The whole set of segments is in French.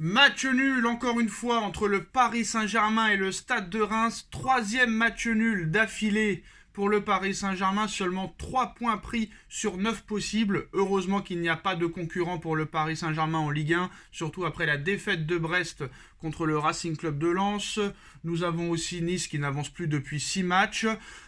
Match nul encore une fois entre le Paris Saint-Germain et le Stade de Reims. Troisième match nul d'affilée pour le Paris Saint-Germain. Seulement 3 points pris sur 9 possibles. Heureusement qu'il n'y a pas de concurrent pour le Paris Saint-Germain en Ligue 1. Surtout après la défaite de Brest contre le Racing Club de Lens. Nous avons aussi Nice qui n'avance plus depuis 6 matchs.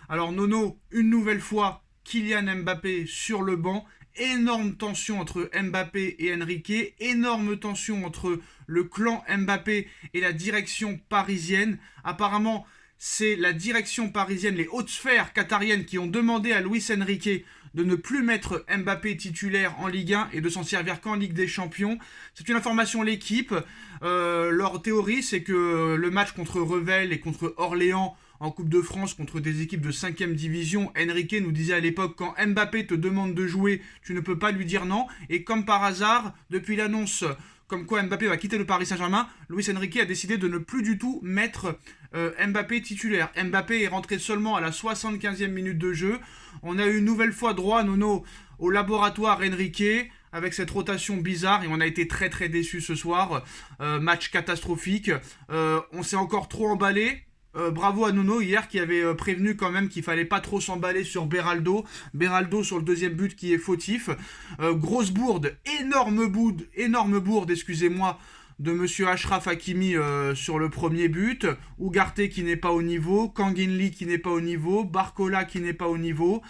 Alors Nono, une nouvelle fois, Kylian Mbappé sur le banc. Énorme tension entre Mbappé et Enrique, énorme tension entre le clan Mbappé et la direction parisienne. Apparemment, c'est la direction parisienne, les hautes sphères qatariennes qui ont demandé à Luis Enrique de ne plus mettre Mbappé titulaire en Ligue 1 et de s'en servir qu'en Ligue des Champions. C'est une information l'équipe. Leur théorie, c'est que le match contre Revel et contre Orléans en Coupe de France contre des équipes de 5e division, Enrique nous disait à l'époque, quand Mbappé te demande de jouer, tu ne peux pas lui dire non. Et comme par hasard, depuis l'annonce comme quoi Mbappé va quitter le Paris Saint-Germain, Luis Enrique a décidé de ne plus du tout mettre Mbappé titulaire. Mbappé est rentré seulement à la 75e minute de jeu. On a eu une nouvelle fois droit, Nono, au laboratoire Enrique, avec cette rotation bizarre, et on a été très très déçus ce soir. Match catastrophique. On s'est encore trop emballé. Bravo à Nuno hier qui avait prévenu quand même qu'il fallait pas trop s'emballer sur Beraldo. Beraldo sur le deuxième but qui est fautif. Grosse bourde, énorme bourde, excusez-moi, de Monsieur Achraf Hakimi sur le premier but. Ugarte qui n'est pas au niveau, Kanginli qui n'est pas au niveau, Barcola qui n'est pas au niveau.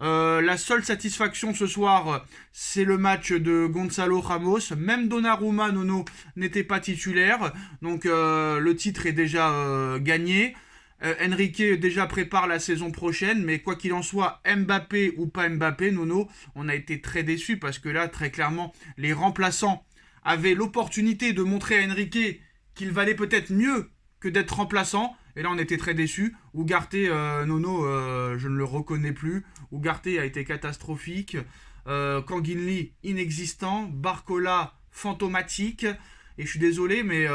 La seule satisfaction ce soir, c'est le match de Gonzalo Ramos. Même Donnarumma, Nono, n'était pas titulaire. Donc le titre est déjà gagné. Enrique déjà prépare la saison prochaine. Mais quoi qu'il en soit, Mbappé ou pas Mbappé, Nono, on a été très déçus. Parce que là, très clairement, les remplaçants avaient l'opportunité de montrer à Enrique qu'il valait peut-être mieux que d'être remplaçant. Et là, on était très déçus. Ugarte, Nono, je ne le reconnais plus. Ugarte a été catastrophique. Kanginli, inexistant. Barcola, fantomatique. Et je suis désolé, mais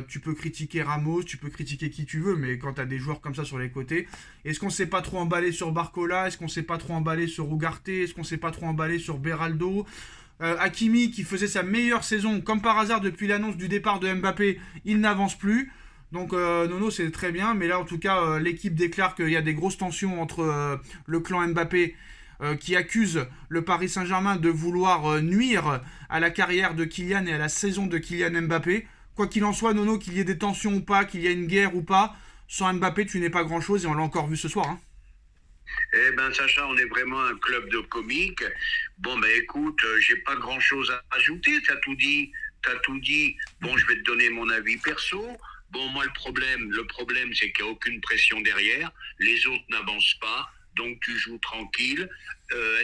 tu peux critiquer Ramos, tu peux critiquer qui tu veux, mais quand tu as des joueurs comme ça sur les côtés, est-ce qu'on s'est pas trop emballé sur Barcola? Est-ce qu'on s'est pas trop emballé sur Ugarte? Est-ce qu'on s'est pas trop emballé sur Beraldo? Hakimi, qui faisait sa meilleure saison, comme par hasard, depuis l'annonce du départ de Mbappé, il n'avance plus. Donc Nono, c'est très bien, mais là en tout cas l'équipe déclare qu'il y a des grosses tensions entre le clan Mbappé qui accuse le Paris Saint-Germain de vouloir nuire à la carrière de Kylian et à la saison de Kylian Mbappé. Quoi qu'il en soit, Nono, qu'il y ait des tensions ou pas, qu'il y ait une guerre ou pas, sans Mbappé tu n'es pas grand-chose et on l'a encore vu ce soir. Hein. Eh ben Sacha, on est vraiment un club de comiques. Bon ben écoute, j'ai pas grand chose à ajouter, t'as tout dit. T'as tout dit. Bon, je vais te donner mon avis perso. Bon, moi, le problème, c'est qu'il n'y a aucune pression derrière. Les autres n'avancent pas. Donc, tu joues tranquille.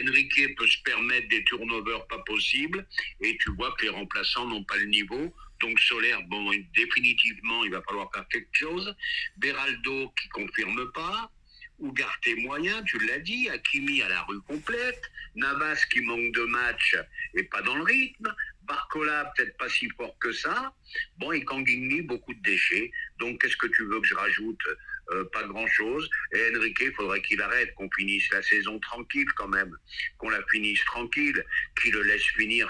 Enrique peut se permettre des turnovers pas possibles. Et tu vois que les remplaçants n'ont pas le niveau. Donc, Solaire, bon, définitivement, il va falloir faire quelque chose. Beraldo qui confirme pas. Ugarte moyen, tu l'as dit. Hakimi à la rue complète. Navas qui manque de match et pas dans le rythme. Barcola, peut-être pas si fort que ça. Bon, et Kanginli, beaucoup de déchets. Donc, qu'est-ce que tu veux que je rajoute? Pas grand-chose. Et Enrique, il faudrait qu'il arrête, qu'on finisse la saison tranquille quand même. Qu'on la finisse tranquille. Qu'il le laisse finir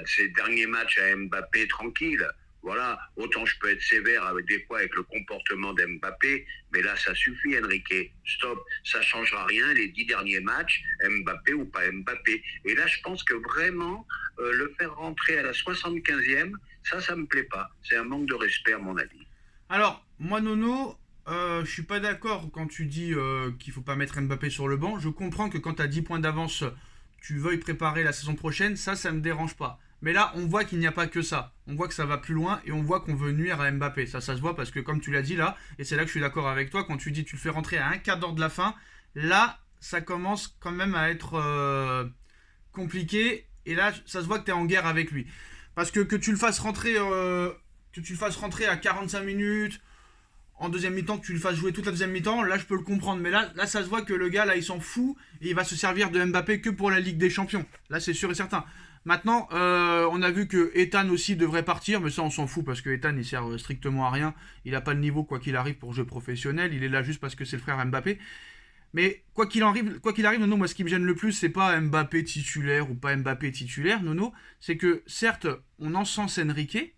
ses derniers matchs à Mbappé tranquille. Voilà, autant je peux être sévère des fois avec le comportement d'Mbappé, mais là ça suffit Enrique, stop, ça changera rien les 10 derniers matchs, Mbappé ou pas Mbappé. Et là je pense que vraiment le faire rentrer à la 75e, ça me plaît pas, c'est un manque de respect à mon avis. Alors, moi Nono, je suis pas d'accord quand tu dis qu'il faut pas mettre Mbappé sur le banc. Je comprends que quand tu as 10 points d'avance, tu veuilles préparer la saison prochaine, ça me dérange pas. Mais là, on voit qu'il n'y a pas que ça. On voit que ça va plus loin et on voit qu'on veut nuire à Mbappé. Ça se voit parce que comme tu l'as dit là, et c'est là que je suis d'accord avec toi, quand tu dis tu le fais rentrer à un quart d'heure de la fin, là, ça commence quand même à être compliqué. Et là, ça se voit que tu es en guerre avec lui. Parce que que tu le fasses rentrer à 45 minutes, en deuxième mi-temps, que tu le fasses jouer toute la deuxième mi-temps, là je peux le comprendre. Mais là ça se voit que le gars, là, il s'en fout et il va se servir de Mbappé que pour la Ligue des Champions. Là, c'est sûr et certain. Maintenant, on a vu que Ethan aussi devrait partir, mais ça on s'en fout parce que Ethan il sert strictement à rien. Il n'a pas le niveau quoi qu'il arrive pour jeu professionnel. Il est là juste parce que c'est le frère Mbappé. Mais quoi qu'il arrive, Nono, moi ce qui me gêne le plus, c'est pas Mbappé titulaire ou pas Mbappé titulaire, Nono. C'est que certes, on encense Enrique,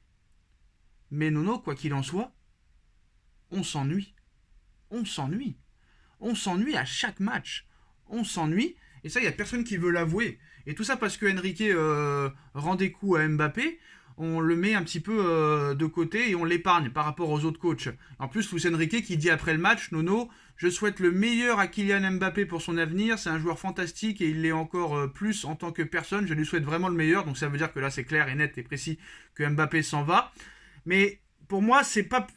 mais Nono, quoi qu'il en soit, on s'ennuie. On s'ennuie. On s'ennuie à chaque match. On s'ennuie, et ça, il n'y a personne qui veut l'avouer. Et tout ça parce que Enrique rend des coups à Mbappé, on le met un petit peu de côté et on l'épargne par rapport aux autres coachs. En plus, Luis Enrique qui dit après le match, Nono, je souhaite le meilleur à Kylian Mbappé pour son avenir, c'est un joueur fantastique et il l'est encore plus en tant que personne, je lui souhaite vraiment le meilleur, donc ça veut dire que là c'est clair et net et précis que Mbappé s'en va. Mais pour moi, c'est pas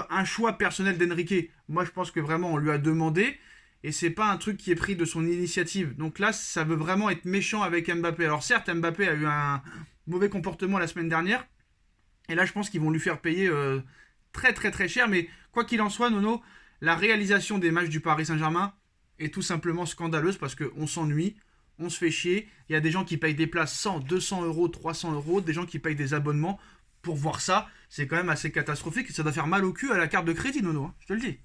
un choix personnel d'Enrique. Moi, je pense que vraiment on lui a demandé et c'est pas un truc qui est pris de son initiative. Donc là, ça veut vraiment être méchant avec Mbappé. Alors certes, Mbappé a eu un mauvais comportement la semaine dernière, et là, je pense qu'ils vont lui faire payer très très très cher. Mais quoi qu'il en soit, Nono, la réalisation des matchs du Paris Saint-Germain est tout simplement scandaleuse parce qu'on s'ennuie, on se fait chier. Il y a des gens qui payent des places 100, 200 euros, 300 euros, des gens qui payent des abonnements pour voir ça. C'est quand même assez catastrophique et ça doit faire mal au cul à la carte de crédit, Nono, hein, je te le dis.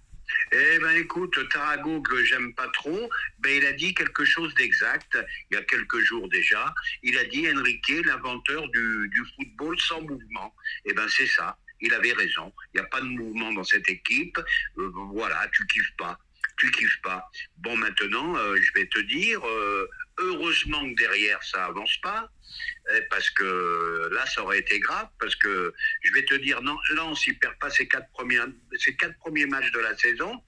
Eh ben écoute, Tarago, que j'aime pas trop, ben il a dit quelque chose d'exact il y a quelques jours déjà. Il a dit Enrique, l'inventeur du football sans mouvement. Eh ben c'est ça. Il avait raison. Il n'y a pas de mouvement dans cette équipe. Voilà, tu kiffes pas. Tu kiffes pas. Bon, maintenant, je vais te dire, heureusement que derrière ça avance pas, parce que là, ça aurait été grave, parce que je vais te dire, non, Lens, il perd pas ses quatre premiers matchs de la saison,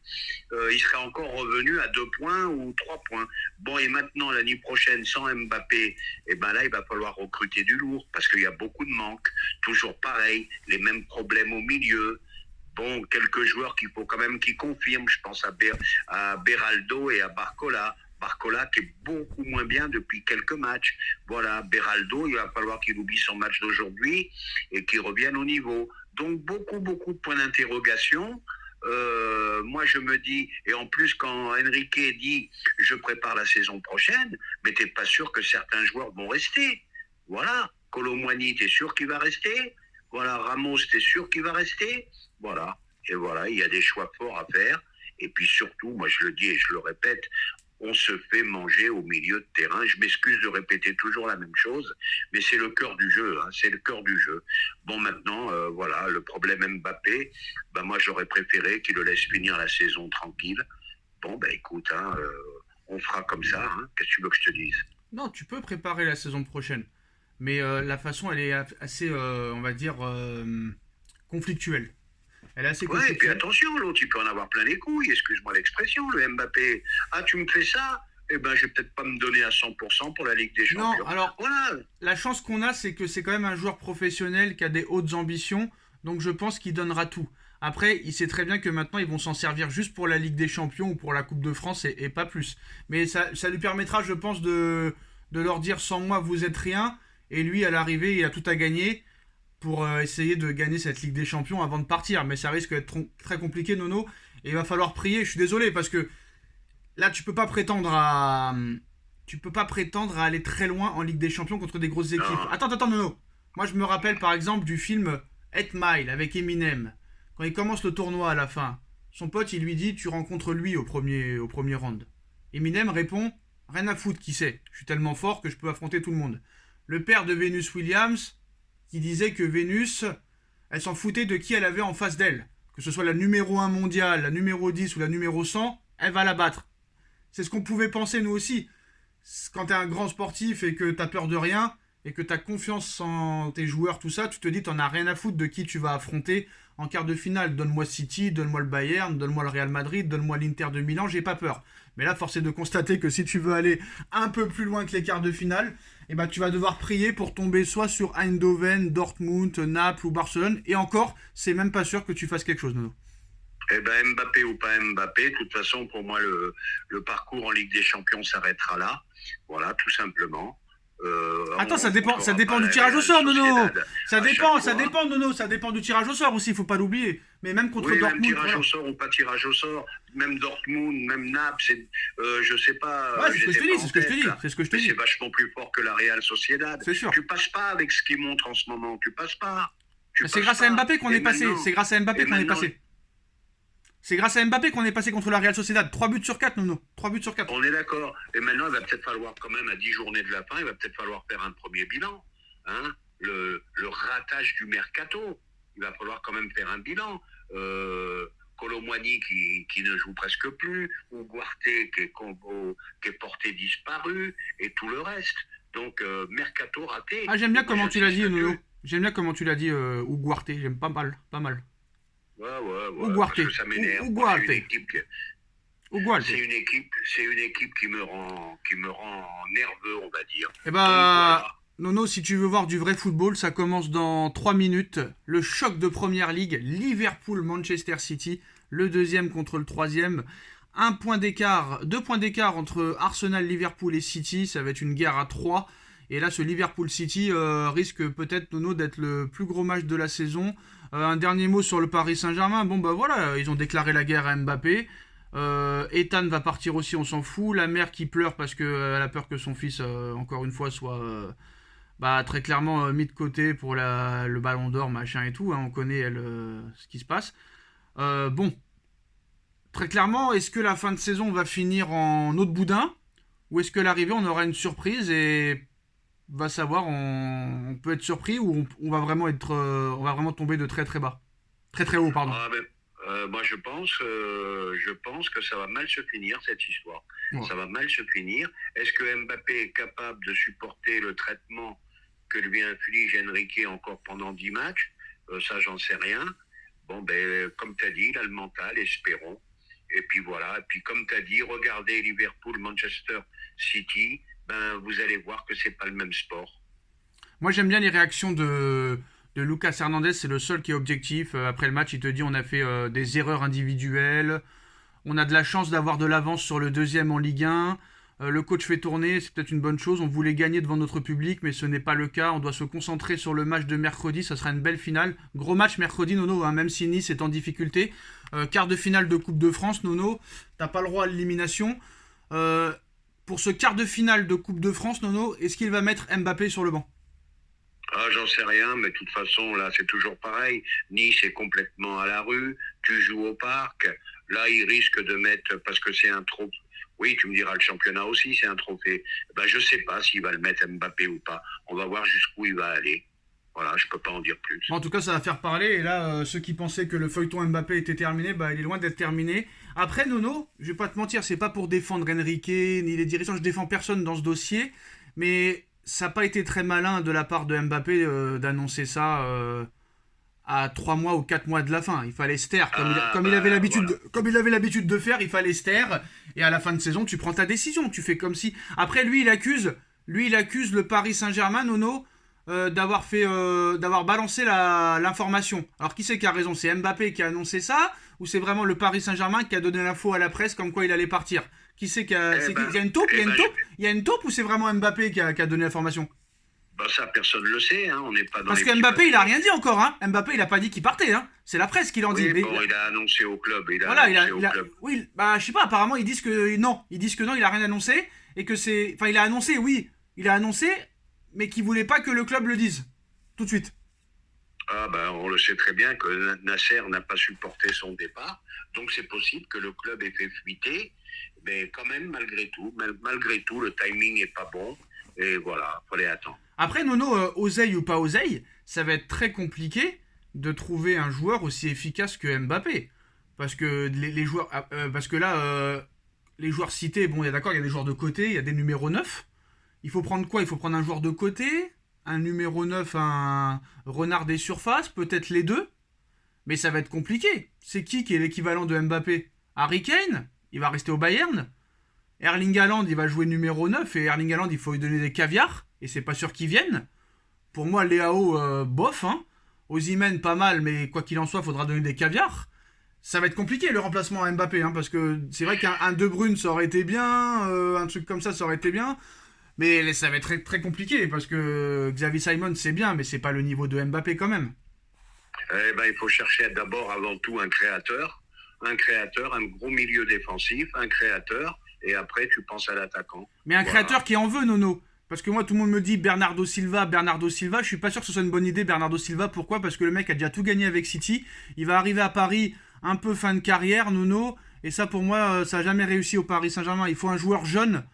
il serait encore revenu à 2 points ou 3 points. Bon, et maintenant, l'année prochaine, sans Mbappé, eh ben là, il va falloir recruter du lourd, parce qu'il y a beaucoup de manques. Toujours pareil, les mêmes problèmes au milieu. Bon, quelques joueurs qu'il faut quand même qu'ils confirment. Je pense à Beraldo et à Barcola. Barcola qui est beaucoup moins bien depuis quelques matchs. Voilà, Beraldo, il va falloir qu'il oublie son match d'aujourd'hui et qu'il revienne au niveau. Donc, beaucoup de points d'interrogation. Moi, je me dis, et en plus, quand Enrique dit « je prépare la saison prochaine », mais t'es pas sûr que certains joueurs vont rester. Voilà, Kolo Muani, t'es sûr qu'il va rester? Voilà, Ramos, t'es sûr qu'il va rester? Voilà, et voilà, il y a des choix forts à faire. Et puis surtout, moi je le dis et je le répète, on se fait manger au milieu de terrain. Je m'excuse de répéter toujours la même chose, mais c'est le cœur du jeu, hein, c'est le cœur du jeu. Bon, maintenant, voilà, le problème Mbappé, ben moi j'aurais préféré qu'il le laisse finir la saison tranquille. Bon, ben écoute, hein, on fera comme ça, hein. Qu'est-ce que tu veux que je te dise? Non, tu peux préparer la saison prochaine. Mais la façon, elle est assez, on va dire, conflictuelle. Elle est assez Ouais, et puis conflictuelle. attention, l'autre, il peut en avoir plein les couilles, excuse-moi l'expression, le Mbappé. Ah, tu me fais ça? Eh ben, je vais peut-être pas me donner à 100% pour la Ligue des Non, Champions. alors, Voilà. la chance qu'on a, c'est que c'est quand même un joueur professionnel qui a des hautes ambitions. Donc je pense qu'il donnera tout. Après, il sait très bien que maintenant, ils vont s'en servir juste pour la Ligue des Champions ou pour la Coupe de France et pas plus. Mais ça lui permettra, je pense, de leur dire sans moi, vous êtes rien. Et lui, à l'arrivée, il a tout à gagner pour essayer de gagner cette Ligue des Champions avant de partir. Mais ça risque d'être très compliqué, Nono. Et il va falloir prier. Je suis désolé parce que là, tu peux pas prétendre à aller très loin en Ligue des Champions contre des grosses équipes. Non. Attends, Nono. Moi, je me rappelle par exemple du film 8 Mile avec Eminem. Quand il commence le tournoi à la fin, son pote, il lui dit tu rencontres lui au premier round. Eminem répond rien à foutre, qui sait. Je suis tellement fort que je peux affronter tout le monde. Le père de Venus Williams, qui disait que Vénus, elle s'en foutait de qui elle avait en face d'elle. Que ce soit la numéro 1 mondiale, la numéro 10 ou la numéro 100, elle va la battre. C'est ce qu'on pouvait penser nous aussi. Quand t'es un grand sportif et que t'as peur de rien, et que t'as confiance en tes joueurs, tout ça, tu te dis t'en as rien à foutre de qui tu vas affronter en quart de finale. Donne-moi City, donne-moi le Bayern, donne-moi le Real Madrid, donne-moi l'Inter de Milan, j'ai pas peur. Mais là, force est de constater que si tu veux aller un peu plus loin que les quarts de finale, eh ben, tu vas devoir prier pour tomber soit sur Eindhoven, Dortmund, Naples ou Barcelone. Et encore, c'est même pas sûr que tu fasses quelque chose, Nono. Eh ben, Mbappé ou pas Mbappé, de toute façon, pour moi, le parcours en Ligue des Champions s'arrêtera là. Voilà, tout simplement. Attends, ça dépend du la tirage au Real sort, Nono. Sociedad Ça à chaque dépend, ça fois. dépend, Nono. Ça dépend du tirage au sort aussi, il faut pas l'oublier. Mais même contre Oui, même Dortmund, tirage voilà. au sort ou pas tirage au sort, même Dortmund, même Naples, je sais pas. Ouais, c'est ce que je te les ai dis, pas c'est en ce que je te tête, dis, là. c'est ce que je te Mais dis. c'est vachement plus fort que la Real Sociedad. C'est sûr. Tu passes pas avec ce qu'ils montrent en ce moment. Tu passes pas. Tu C'est passes grâce à pas. Mbappé qu'on Et est passé. maintenant, C'est grâce à Mbappé et qu'on est maintenant, passé. C'est grâce à Mbappé qu'on est passé contre la Real Sociedad. 3 buts sur 4, Nono. 3 buts sur 4. On est d'accord. Et maintenant, il va peut-être falloir, quand même, à 10 journées de la fin, il va peut-être falloir faire un premier bilan. Hein, le ratage du mercato. Il va falloir quand même faire un bilan. Colomwani qui ne joue presque plus, ou Ugarte qui est porté disparu, et tout le reste. Donc, mercato raté. Ah, j'aime bien comment tu l'as dit, Nono. J'aime bien comment tu l'as dit, Ugarte. J'aime pas mal. Pas mal. Ouais. Ugarte. Parce que ça m'énerve. Ugarte. C'est une équipe qui me rend nerveux, on va dire. Eh bah, Nono, si tu veux voir du vrai football, ça commence dans 3 minutes. Le choc de Première Ligue, Liverpool-Manchester City, le deuxième contre le troisième. 2 points d'écart entre Arsenal, Liverpool et City. Ça va être une guerre à 3. Et là, ce Liverpool-City risque peut-être, Nono, d'être le plus gros match de la saison. Un dernier mot sur le Paris Saint-Germain. Bon, bah voilà, ils ont déclaré la guerre à Mbappé. Ethan va partir aussi, on s'en fout. La mère qui pleure parce qu'elle a peur que son fils, encore une fois, soit très clairement mis de côté pour le ballon d'or, machin et tout. Hein, on connaît ce qui se passe. Bon, très clairement, est-ce que la fin de saison va finir en eau de boudin? Ou est-ce que l'arrivée, on aura une surprise et va savoir, on peut être surpris ou on va vraiment tomber de très très bas. Très très haut, pardon. Moi, je pense que ça va mal se finir, cette histoire. Ouais. Ça va mal se finir. Est-ce que Mbappé est capable de supporter le traitement que lui inflige Enrique encore pendant 10 matchs? Ça, j'en sais rien. Bon, comme tu as dit, il a le mental, espérons. Et puis voilà. Et puis, comme tu as dit, regardez Liverpool, Manchester City, vous allez voir que c'est pas le même sport. Moi, j'aime bien les réactions de Lucas Hernandez, c'est le seul qui est objectif. Après le match, il te dit on a fait des erreurs individuelles. On a de la chance d'avoir de l'avance sur le deuxième en Ligue 1. Le coach fait tourner, c'est peut-être une bonne chose. On voulait gagner devant notre public, mais ce n'est pas le cas. On doit se concentrer sur le match de mercredi. Ça sera une belle finale. Gros match mercredi, Nono, hein, même si Nice est en difficulté. Quart de finale de Coupe de France, Nono. T'as pas le droit à l'élimination. Pour ce quart de finale de Coupe de France, Nono, est-ce qu'il va mettre Mbappé sur le banc? Ah, j'en sais rien, mais de toute façon, là, c'est toujours pareil. Nice est complètement à la rue, tu joues au parc. Là, il risque de mettre, parce que c'est un trophée. Oui, tu me diras, le championnat aussi, c'est un trophée. Je sais pas s'il va le mettre Mbappé ou pas. On va voir jusqu'où il va aller. Voilà, je peux pas en dire plus. En tout cas, ça va faire parler. Et là, ceux qui pensaient que le feuilleton Mbappé était terminé, il est loin d'être terminé. Après, Nono, je vais pas te mentir, c'est pas pour défendre Enrique ni les dirigeants. Je défends personne dans ce dossier. Mais ça n'a pas été très malin de la part de Mbappé d'annoncer ça à 3 mois ou 4 mois de la fin. Il fallait se taire. Comme il avait l'habitude de faire, il fallait se taire. Et à la fin de saison, tu prends ta décision. Tu fais comme si... Après, lui, il accuse le Paris Saint-Germain, Nono, d'avoir balancé l'information. Alors, qui c'est qui a raison? C'est Mbappé qui a annoncé ça? Ou c'est vraiment le Paris Saint-Germain qui a donné l'info à la presse comme quoi il allait partir? Qui c'est qui a... Il y a une taupe? Il y a une taupe ou c'est vraiment Mbappé qui a donné l'information? Ça, personne ne le sait, hein. On n'est pas dans parce que Mbappé, il a rien dit encore, hein. Mbappé, il a pas dit qu'il partait, hein. C'est la presse qui l'en dit. Bon, il a annoncé au club. Oui, je sais pas, apparemment, ils disent que non, il a rien annoncé, et que c'est... Enfin, il a annoncé, oui, mais qu'il voulait pas que le club le dise, tout de suite. On le sait très bien que Nasser n'a pas supporté son départ, donc c'est possible que le club ait fait fuiter, mais quand même, malgré tout, le timing est pas bon, et voilà, fallait attendre. Après, Nono, oseille ou pas oseille, ça va être très compliqué de trouver un joueur aussi efficace que Mbappé. Parce que les joueurs... parce que là, les joueurs cités, bon, d'accord, il y a des joueurs de côté, il y a des numéros 9. Il faut prendre quoi? Il faut prendre un joueur de côté, un numéro 9, un renard des surfaces, peut-être les deux. Mais ça va être compliqué. C'est qui est l'équivalent de Mbappé? Harry Kane? Il va rester au Bayern. Erling Haaland, il va jouer numéro 9. Et Erling Haaland, il faut lui donner des caviars. Et c'est pas sûr qu'ils viennent. Pour moi, Léao, bof. Hein. Osimhen, pas mal. Mais quoi qu'il en soit, il faudra donner des caviars. Ça va être compliqué, le remplacement à Mbappé. Hein, parce que c'est vrai qu'un De Bruyne, ça aurait été bien. Un truc comme ça aurait été bien. Mais ça va être très, très compliqué. Parce que Xavi Simons, c'est bien. Mais c'est pas le niveau de Mbappé quand même. Il faut chercher d'abord, avant tout, un créateur, un gros milieu défensif, un créateur, et après tu penses à l'attaquant. Mais un créateur qui en veut, Nono. Parce que moi, tout le monde me dit Bernardo Silva. Je suis pas sûr que ce soit une bonne idée, Bernardo Silva. Pourquoi? Parce que le mec a déjà tout gagné avec City. Il va arriver à Paris un peu fin de carrière, Nono. Et ça, pour moi, ça n'a jamais réussi au Paris Saint-Germain. Il faut un joueur jeune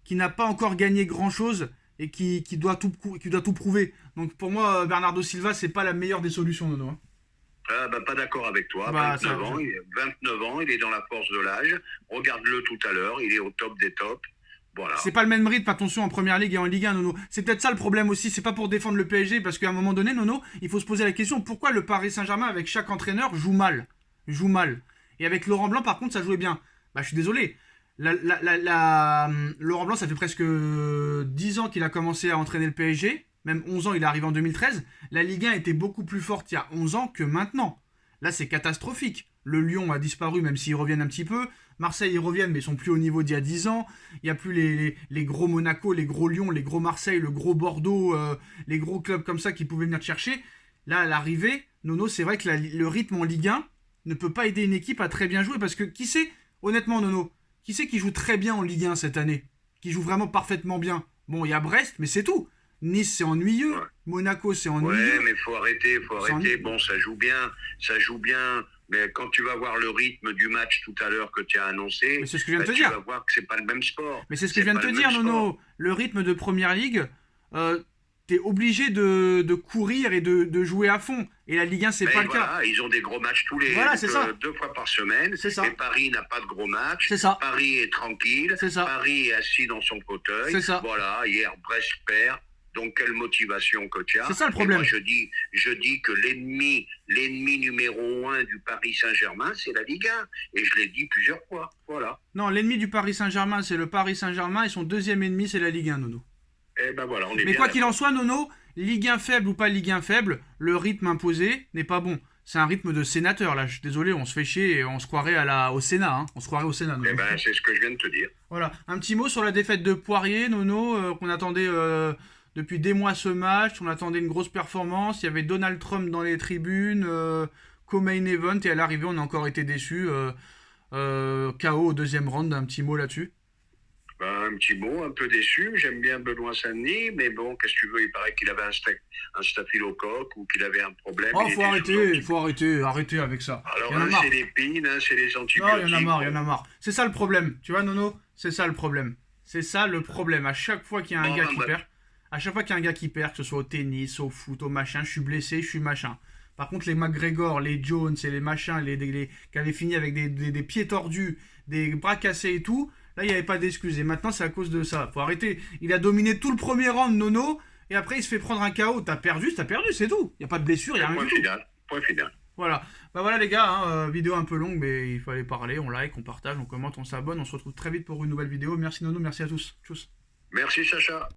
qui n'a pas encore gagné grand-chose et qui doit tout prouver. Donc pour moi, Bernardo Silva, c'est pas la meilleure des solutions, Nono. Ah, bah, pas d'accord avec toi. Bah, 29 ans, 29 ans, il est dans la force de l'âge. Regarde-le tout à l'heure, il est au top des tops. Voilà. C'est pas le même rythme, attention, en première ligue et en Ligue 1, Nono. C'est peut-être ça le problème aussi. C'est pas pour défendre le PSG, parce qu'à un moment donné, Nono, il faut se poser la question pourquoi le Paris Saint-Germain, avec chaque entraîneur, joue mal. Et avec Laurent Blanc, par contre, ça jouait bien. Bah, je suis désolé. Laurent Blanc, ça fait presque 10 ans qu'il a commencé à entraîner le PSG. Même 11 ans, il est arrivé en 2013. La Ligue 1 était beaucoup plus forte il y a 11 ans que maintenant. Là, c'est catastrophique. Le Lyon a disparu, même s'ils reviennent un petit peu. Marseille, ils reviennent, mais ils sont plus au niveau d'il y a 10 ans. Il n'y a plus les gros Monaco, les gros Lyon, les gros Marseille, le gros Bordeaux, les gros clubs comme ça qui pouvaient venir te chercher. Là, à l'arrivée, Nono, c'est vrai que le rythme en Ligue 1 ne peut pas aider une équipe à très bien jouer. Parce que qui sait, honnêtement, Nono, qui sait qui joue très bien en Ligue 1 cette année? Qui joue vraiment parfaitement bien? Bon, il y a Brest, mais c'est tout. Nice, c'est ennuyeux. Ouais. Monaco, c'est ennuyeux. Ouais, mais faut arrêter. Bon, ça joue bien. Mais quand tu vas voir le rythme du match tout à l'heure que tu as annoncé, mais c'est ce que je viens de te dire. Tu vas voir que c'est pas le même sport. Mais c'est ce que je viens de te dire, Nono. Le rythme de Première Ligue, t'es obligé de courir et de jouer à fond. Et la Ligue 1, c'est pas le cas. Ils ont des gros matchs deux fois par semaine. C'est ça. Et Paris n'a pas de gros matchs. C'est ça. Paris est tranquille. C'est ça. Paris est assis dans son fauteuil. C'est ça. Voilà, hier, Brest perd. Donc, quelle motivation que tu as. C'est ça le problème. Moi, je dis que l'ennemi numéro 1 du Paris Saint-Germain, c'est la Ligue 1. Et je l'ai dit plusieurs fois. Voilà. Non, l'ennemi du Paris Saint-Germain, c'est le Paris Saint-Germain. Et son deuxième ennemi, c'est la Ligue 1, Nono. Eh ben voilà, on est Mais quoi qu'il en soit, Nono, Ligue 1 faible ou pas Ligue 1 faible, le rythme imposé n'est pas bon. C'est un rythme de sénateur, là. Je suis désolé, on se fait chier et on se croirait au Sénat. Hein. On se croirait au Sénat, Nono. Eh ben, c'est ce que je viens de te dire. Voilà. Un petit mot sur la défaite de Poirier, Nono, qu'on attendait... depuis des mois ce match, on attendait une grosse performance, il y avait Donald Trump dans les tribunes, co-main event, et à l'arrivée on a encore été déçus, KO au deuxième round, un petit mot là-dessus. Un petit mot, un peu déçu, j'aime bien Benoît Saint-Denis, mais bon, qu'est-ce que tu veux, il paraît qu'il avait un staphylocoque ou qu'il avait un problème. Oh, faut arrêter avec ça. Alors là, c'est l'épine, c'est les antibiotiques. Non, il y en a marre. C'est ça le problème, tu vois Nono, c'est ça le problème. À chaque fois qu'il y a un gars qui perd, à chaque fois qu'il y a un gars qui perd, que ce soit au tennis, au foot, au machin, je suis blessé, je suis machin. Par contre, les McGregor, les Jones et les machins, qui avaient fini avec des pieds tordus, des bras cassés et tout, là, il n'y avait pas d'excuses. Et maintenant, c'est à cause de ça. Faut arrêter. Il a dominé tout le premier round, Nono, et après, il se fait prendre un KO. T'as perdu, c'est tout. Il n'y a pas de blessure, il n'y a rien du tout. Point final. Voilà. Bah voilà, les gars, vidéo un peu longue, mais il fallait parler. On like, on partage, on commente, on s'abonne. On se retrouve très vite pour une nouvelle vidéo. Merci, Nono, merci à tous. Tchuss. Merci, Sacha.